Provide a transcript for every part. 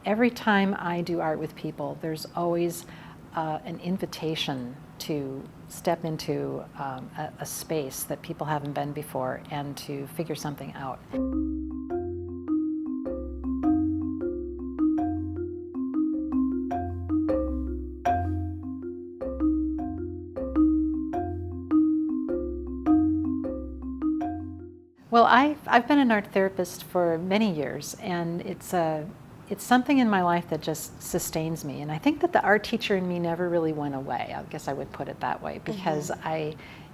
every time I do art with people, there's always an invitation to step into a space that people haven't been before and to figure something out. Well, I've been an art therapist for many years, and it's something in my life that just sustains me. And I think that the art teacher in me never really went away. I guess I would put it that way, because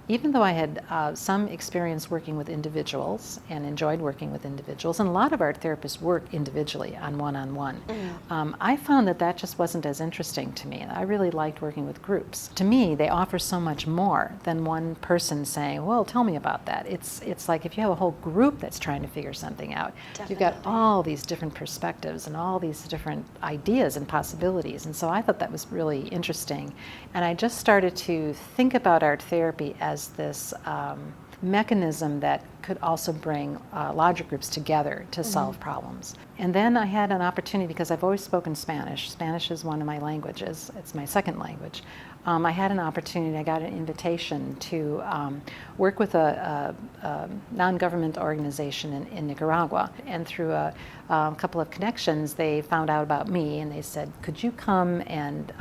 even though I had some experience working with individuals and enjoyed working with individuals, and a lot of art therapists work individually on one-on-one, I found that that just wasn't as interesting to me. I really liked working with groups. To me, they offer so much more than one person saying, well, tell me about that. It's like if you have a whole group that's trying to figure something out, you've got all these different perspectives and all these different ideas and possibilities. And so I thought that was really interesting. And I just started to think about art therapy as this mechanism that could also bring larger groups together to solve problems. And then I had an opportunity, because I've always spoken Spanish. Spanish is one of my languages. It's my second language. I had an opportunity, I got an invitation to work with a non-government organization in Nicaragua. And through a couple of connections, they found out about me, and they said, could you come and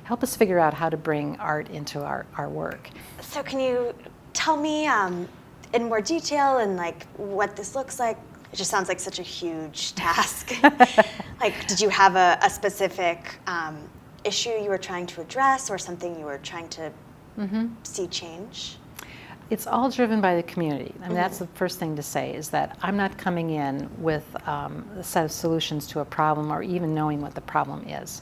help us figure out how to bring art into our work. So can you tell me in more detail and like what this looks like? It just sounds like such a huge task. Like, did you have a specific issue you were trying to address, or something you were trying to see change? It's all driven by the community. I mean, that's the first thing to say, is that I'm not coming in with a set of solutions to a problem, or even knowing what the problem is.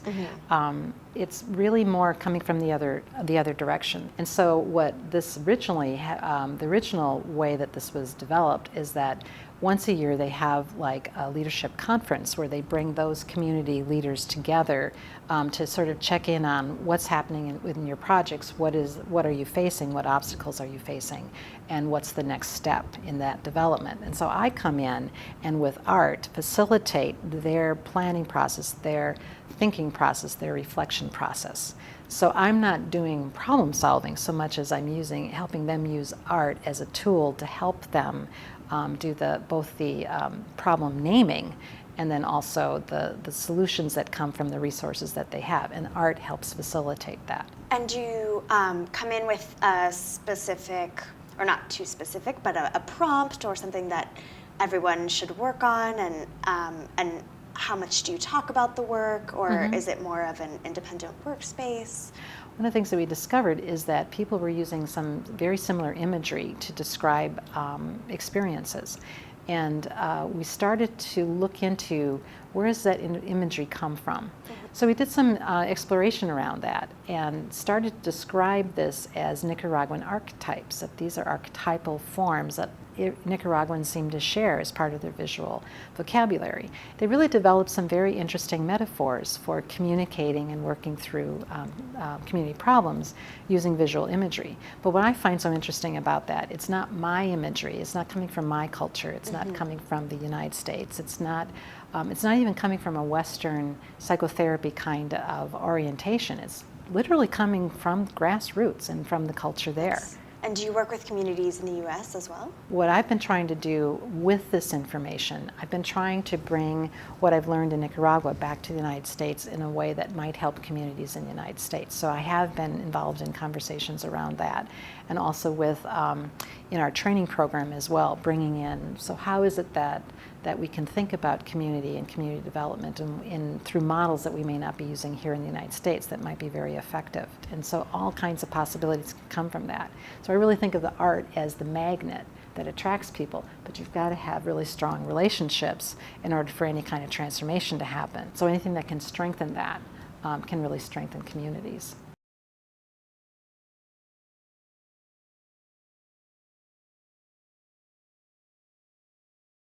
It's really more coming from the other direction. And so what this originally, the original way that this was developed is that once a year they have like a leadership conference where they bring those community leaders together to sort of check in on what's happening within your projects, what are you facing, what obstacles are you facing, and what's the next step in that development. And so I come in and with art facilitate their planning process, their thinking process, their reflection process. So I'm not doing problem solving so much as I'm helping them use art as a tool to help them do both the problem naming, and then also the solutions that come from the resources that they have. And art helps facilitate that. And do you come in with a specific, or not too specific, but a prompt or something that everyone should work on? And how much do you talk about the work, or is it more of an independent workspace? One of the things that we discovered is that people were using some very similar imagery to describe experiences. And we started to look into where does that imagery come from. So we did some exploration around that and started to describe this as Nicaraguan archetypes, that these are archetypal forms that Nicaraguans seem to share as part of their visual vocabulary. They really developed some very interesting metaphors for communicating and working through community problems using visual imagery. But what I find so interesting about that, it's not my imagery, it's not coming from my culture, it's not coming from the United States, it's not even coming from a Western psychotherapy kind of orientation. It's literally coming from grassroots and from the culture there. Yes. And do you work with communities in the U.S. as well? What I've been trying to do with this information, I've been trying to bring what I've learned in Nicaragua back to the United States in a way that might help communities in the United States. So I have been involved in conversations around that, and also with in our training program as well, bringing in, so how is it that we can think about community and community development through models that we may not be using here in the United States that might be very effective. And so all kinds of possibilities can come from that. So I really think of the art as the magnet that attracts people, but you've got to have really strong relationships in order for any kind of transformation to happen. So anything that can strengthen that can really strengthen communities.